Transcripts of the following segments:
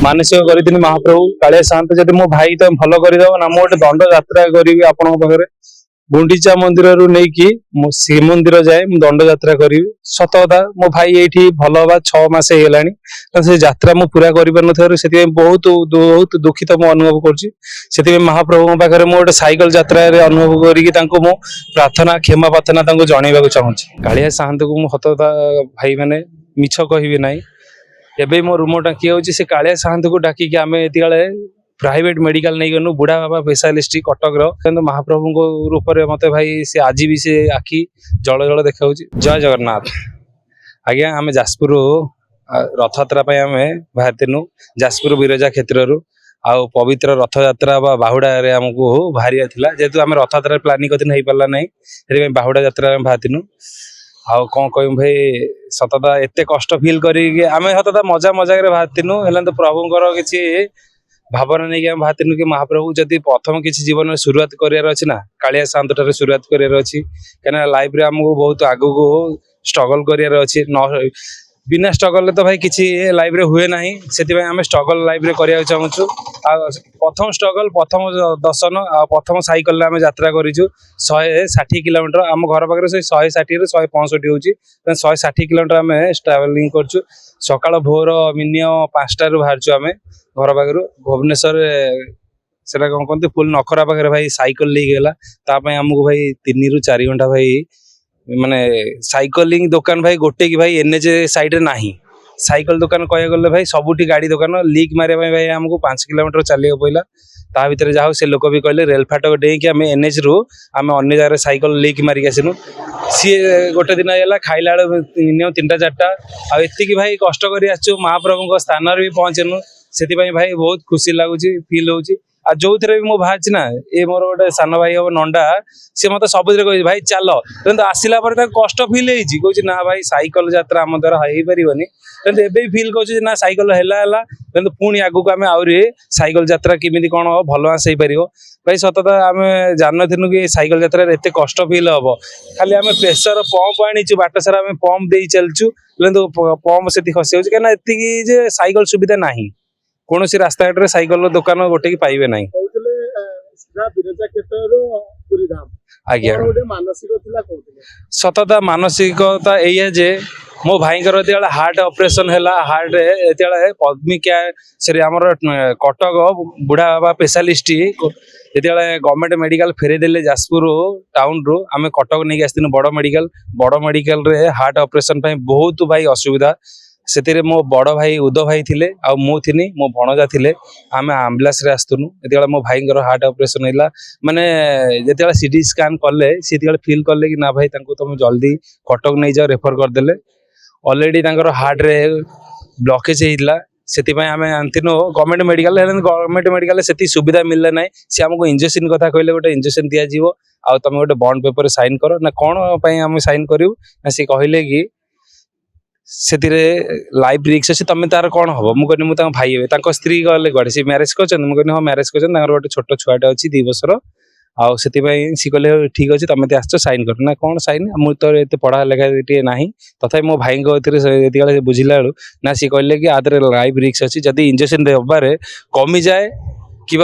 ମାନସିକ କରିଥିଲି महाप्रभु कालिया साहंत जदि मो भाई तो भल करदब ना मु गोटे दंड यात्रा करी आपण पाखे गुंडीचा मंदिर रू नहीं कि श्रीमंदिर जाए दंड यात्रा करी सत कथा मो भाई ये भल हवा 6 मास से यात्रा मु पूरा कर बहुत बहुत दुखित मु अनुभव कर महाप्रभु पाखे मु गोटे साइकिल यात्रा अनुभव करी प्रार्थना क्षमा प्रार्थना जनइबा चाहूँगी कालिया साहंत को सत कथा भाई मैंने मिछ कहि ना एबे मो रूम टाकी होची से कालिया साहंत को डाकी आम ये प्राइवेट मेडिकल नहीं गनु बुढ़ा बाबा स्पेशलिस्ट कटक महाप्रभु रूप में मत भाई से आज भी से आखि जल जल देखा जय जगन्नाथ आज्ञा आम जाजपुर रथ यात्रा आम बाहर जाजपुर बिरजा क्षेत्र आउ पवित्र रथ यात्रा बाहुड़ा आमको बाहर जेहेतु आम रथ यात्रा प्लानिंग करते हो पारा ना से बाहुड़ा यात्रा बाहर आउ कौन कह भाई सतता एत कष्ट फिल करें सतता मजा मजाक बाहर तो प्रभुंर किसी भावना नहीं कि बाहर कि महाप्रभु जदि प्रथम किसी जीवन में शुरुआत करार अच्छी ना कालिया साहंत ठारे शुरुआत करार अच्छी कहीं लाइफ रे आमको बहुत आग को स्ट्रगल करार अच्छी बिना स्ट्रगल तो भाई किसी लाइफ रे हुए ना से आम स्ट्रगल लाइफ रे करने चाहूँ प्रथम स्ट्रगल प्रथम दर्शन आ प्रथम साइकिल आम यात्रा करूँ 160 किलोमीटर आम घर पाखे से 160 रू 165 होची 160 किलोमीटर आम ट्रावेलिंग करूँ सकाल भोर मिनिमम 5टारू बाहर आम घर पाखर भुवनेश्वर से कौन कहते फुल नखरा पाखे भाई साइकिल लेके गला आमको भाई 3 रू 4 घंटा भाई माने साइकिलिंग दुकान भाई गोटे की भाई एनएच साइड ना साइकिल दुकान कह गले भाई सबुठी गाड़ी दुकान लीक मारे भाई आमको 5 किलोमीटर चलिए पड़ा ता भर जाओ से लोक भी कहले रेल फाटक डेईकि आम एनएच रू आम अन्य जगह साइकिल लीक मारिक आसनु सी गोटे दिन है खाइला मिनिमम 3टा 4टा आती भाई कष्ट कर महाप्रभु स्थान भी पहुँचनु से भाई बहुत खुशी लगुच फिल होची आ जो थे भी मो बाहर ना ये मोर गोटे सान भाई हम नंडा सी मत सब कह भाई चल आसला कष्ट फिल हो ना भाई साइकिल यात्रा आम द्वारा हो पारनि एवं फिल कर ना साइकिल है पुणी आगू आम आहरी साइकिल यात्रा केमी कौन भल आस हो पार भाई सतता आम जान कि साइकिल यात्रा एत कष्ट फिल हम खाली आम प्रेसर पंप आनीचु बाट सारा आम पंप दे चलचु पंप से खसी कहीं एति साइकिल सुविधा ना कौन सी रास्ता घाट साइकिल दुकान गोटे की पाइबे ना आज्ञा सतता मानसिकता यही जे मो भाई हार्ट ऑपरेशन है हार्ट पद्मी केयर से कटक बुढ़ा बाबा स्पेशलिस्ट जिते गवर्नमेंट मेडिकल फेरेदेले जाजपुर टाउन रू आम कटक नहीं आसती बड़ मेडिकल रे हार्ट ऑपरेशन बहुत भाई असुविधा से मो बड़ भाई उद भाई थिले आ मु थिनी मो भणजा थिले आम आम्बुलांस रे आस्तुनु एतिला मो भाई हार्ट ऑपरेशन हैला माने जेतिला सीटी स्कैन कले सेतिला फील कले कि ना भाई तांको तुम जल्दी कटक नहीं जाओ रेफर कर देले ऑलरेडी तांकर हार्ट रे ब्लॉकेज हेइला सेति पय आमे आंतिनो गवर्नमेंट मेडिकल सेति सुविधा मिलले नै से हमको इंजेक्शन कथा कहले गोटे इंजेक्शन दिया जीवो आ तुम गोटे बॉन्ड पेपर साइन करो ना कोन पय हम साइन करिवो ना से कहले कि से लाइफ रिक्स अच्छे तुम तार कौन हम मुझे मुझे भाई हे स्त्री गले गड़े सी मैरेज कर मुझे हाँ मैरेज कर गोटे छोट छुआटे अच्छी 2 वर्षर आउ से कहले ठीक अच्छे तुम तो आस साइन कर ना कौन साइन मुझे तो ये पढ़ा लिखा ना तथा मो भाई बुझला ना सी कहले कि आदर लाइफ रिक्स अच्छी जदि इंजेक्शन देवार कमी जाए कि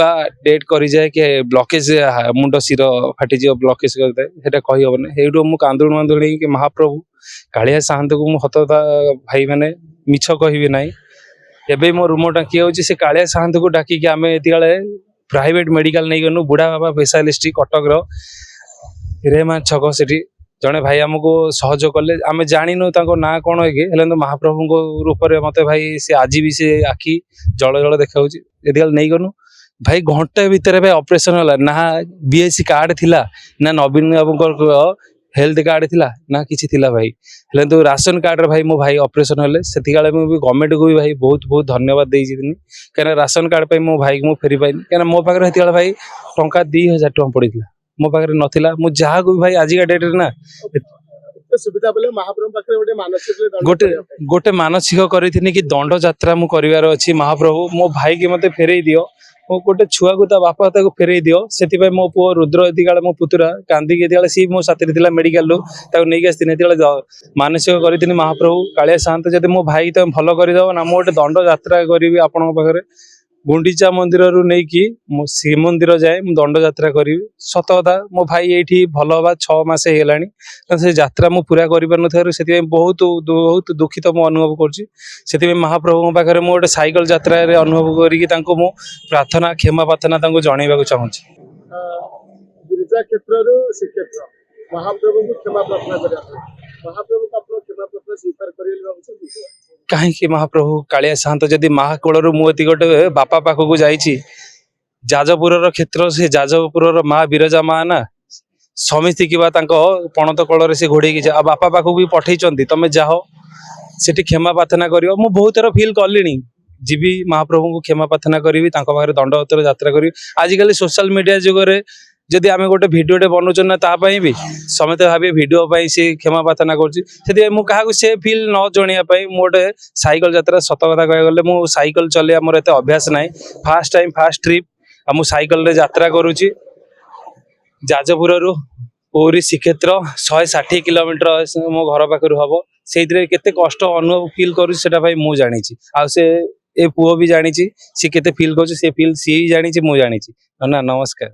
डेट कर जाए कि ब्लॉकेज मुंड सिर फाटी ब्लॉकेज करता कही हेन से मुझे कांदुण मांदुण कि महाप्रभु कालिया साहंत को मुझे सतता भाई मैंने मिछ कहि ना एवं मो रूम टाकी होची से कालिया साहंत को डाकी आम ये प्राइवेट मेडिकल नहीं गनु बुढ़ा बाबा स्पेशलिस्ट कटक रेमा छक से जड़े भाई आमको सहयोग कले आम जाणीनु ना कौन है महाप्रभु रूप में मत भाई से आज भी से आखि जल जल देखा ये नहीं गनु भाई घंटे भितर भाई ऑपरेशन है ना बीएससी कार्ड थिला ना नवीन बाबू हेल्थ कार्ड थिला ना किसी थिला भाई हेले तो राशन कार्ड रे भाई मो भाई ऑपरेशन हेले सेति काले मु भी गवर्नमेंट को भी भाई बहुत बहुत धन्यवाद देई जिनी कने राशन कार्ड पे मो भाई मु फेरी पाइनी कने मो पाकर हेति काले भाई टंका 2000 टंका पड़ीथिला मो पाकर नथिला मु जहा को भी भाई आज का डेट रे ना सुविधा बोले महाप्रभु पाखे गोटे मानसिक करिथिनी कि दंड यात्रा मु करिवार अछि महाप्रभु मो भाई के मते फेरई दियो ମୋ ଗୋଟେ ଛୁଆକୁ ତା ବାପା ତାକୁ ଫେରେଇ ଦିଅ ସେଥିପାଇଁ ମୋ ପୁଅ ରୁଦ୍ର ଏତିକାଳେ ମୋ ପୁତୁରା କାନ୍ଦିକି ଏତିକାଳେ ସିଏ ମୋ ସାଥିରେ ଥିଲା ମେଡିକାଲରୁ ତାକୁ ନେଇକି ଆସିଥିଲି ଏତିକାଳେ ମାନସିକ କରିଥିଲି ମହାପ୍ରଭୁ କାଳିଆ ସାଆନ୍ତ ଯଦି ମୋ ଭାଇ ତମେ ଭଲ କରିଦବ ନା ମୁଁ ଗୋଟେ ଦଣ୍ଡ ଯାତ୍ରା କରିବି ଆପଣଙ୍କ ପାଖରେ ଗୁଣ୍ଡିଚା ମନ୍ଦିରରୁ ନେଇକି ଶ୍ରୀମନ୍ଦିର ଯାଏ ମୁଁ ଦଣ୍ଡ ଯାତ୍ରା କରିବି ସତ କଥା ମୋ ଭାଇ ଏଇଠି ଭଲ ହବା 6 ମାସ ହେଇଗଲାଣି ସେ ଯାତ୍ରା ମୁଁ ପୁରା କରିପାରୁନଥିବାରୁ ସେଥିପାଇଁ ବହୁତ ବହୁତ ଦୁଃଖିତ ମୁଁ ଅନୁଭବ କରୁଛି ସେଥିପାଇଁ ମହାପ୍ରଭୁଙ୍କ ପାଖରେ ମୁଁ ଗୋଟେ ସାଇକେଲ ଯାତ୍ରାରେ ଅନୁଭବ କରିକି ତାଙ୍କୁ ମୁଁ ପ୍ରାର୍ଥନା କ୍ଷମା ପ୍ରାର୍ଥନା ତାଙ୍କୁ ଜଣେଇବାକୁ ଚାହୁଁଛି गिरिजा क्षेत्रରୁ ଶ୍ରୀକ୍ଷେତ୍ର ମହାପ୍ରଭୁଙ୍କୁ କ୍ଷମା ପ୍ରାର୍ଥନା କରିବା ପାଇଁ ମହାପ୍ରଭୁଙ୍କୁ ଆପଣ କ୍ଷମା ପ୍ରାର୍ଥନା ସ୍ୱୀକାର କରିବେ ଭାବୁଛନ୍ତି କାହିଁକି ମହାପ୍ରଭୁ କାଳିଆ ସାଆନ୍ତ ଯଦି ମହାକୋଳରୁ ମୁଁ ଏତିକି ଗୋଟେ ବାପା ପାଖକୁ ଯାଇଛି ଯାଜପୁରର କ୍ଷେତ୍ର ସେ ଯାଜପୁରର ମା ବିରଜା ମା ନା ସମିତି କିବା ତାଙ୍କ ପଣତ କଳରେ ସେ ଘୋଡେଇକି ଆଉ ବାପା ପାଖକୁ ବି ପଠେଇଛନ୍ତି ତମେ ଯାଅ ସେଠି କ୍ଷମା ପ୍ରାର୍ଥନା କରିବ ମୁଁ ବହୁତ ଥର ଫିଲ୍ କଲିଣି ଯିବି ମହାପ୍ରଭୁଙ୍କୁ କ୍ଷମା ପ୍ରାର୍ଥନା କରିବି ତାଙ୍କ ପାଖରେ ଦଣ୍ଡଯାତ୍ରା ଯାତ୍ରା କରିବି ଆଜିକାଲି ସୋସିଆଲ ମିଡିଆ ଯୁଗରେ ଯଦି ଆମେ ଗୋଟେ ଭିଡିଓଟେ ବନଉଛୁ ନା ତା ପାଇଁ ବି ସମସ୍ତେ ଭାବିବେ ଭିଡିଓ ପାଇଁ ସେ କ୍ଷମା ପ୍ରାର୍ଥନା କରୁଛି ସେଥିପାଇଁ ମୁଁ କାହାକୁ ସେ ଫିଲ୍ ନ ଜଣେଇବା ପାଇଁ ମୁଁ ଗୋଟେ ସାଇକେଲ ଯାତ୍ରା ସତ କଥା କହିବାକୁ ଗଲେ ମୁଁ ସାଇକେଲ ଚଲେଇବା ମୋର ଏତେ ଅଭ୍ୟାସ ନାହିଁ ଫାଷ୍ଟ ଟାଇମ୍ ଫାଷ୍ଟ ଟ୍ରିପ୍ ଆଉ ମୁଁ ସାଇକେଲରେ ଯାତ୍ରା କରୁଛି ଯାଜପୁରରୁ ପୁରୀ ଶ୍ରୀକ୍ଷେତ୍ର 160 କିଲୋମିଟର ମୋ ଘର ପାଖରୁ ହବ ସେଇଥିରେ କେତେ କଷ୍ଟ ଅନୁଭବ ଫିଲ୍ କରୁଛି ସେଟା ପାଇଁ ମୁଁ ଜାଣିଛି ଆଉ ସେ ଏ ପୁଅ ବି ଜାଣିଛି ସେ କେତେ ଫିଲ୍ କରୁଛି ସେ ଫିଲ୍ ସିଏ ବି ଜାଣିଛି ମୁଁ ଜାଣିଛି ନା ନମସ୍କାର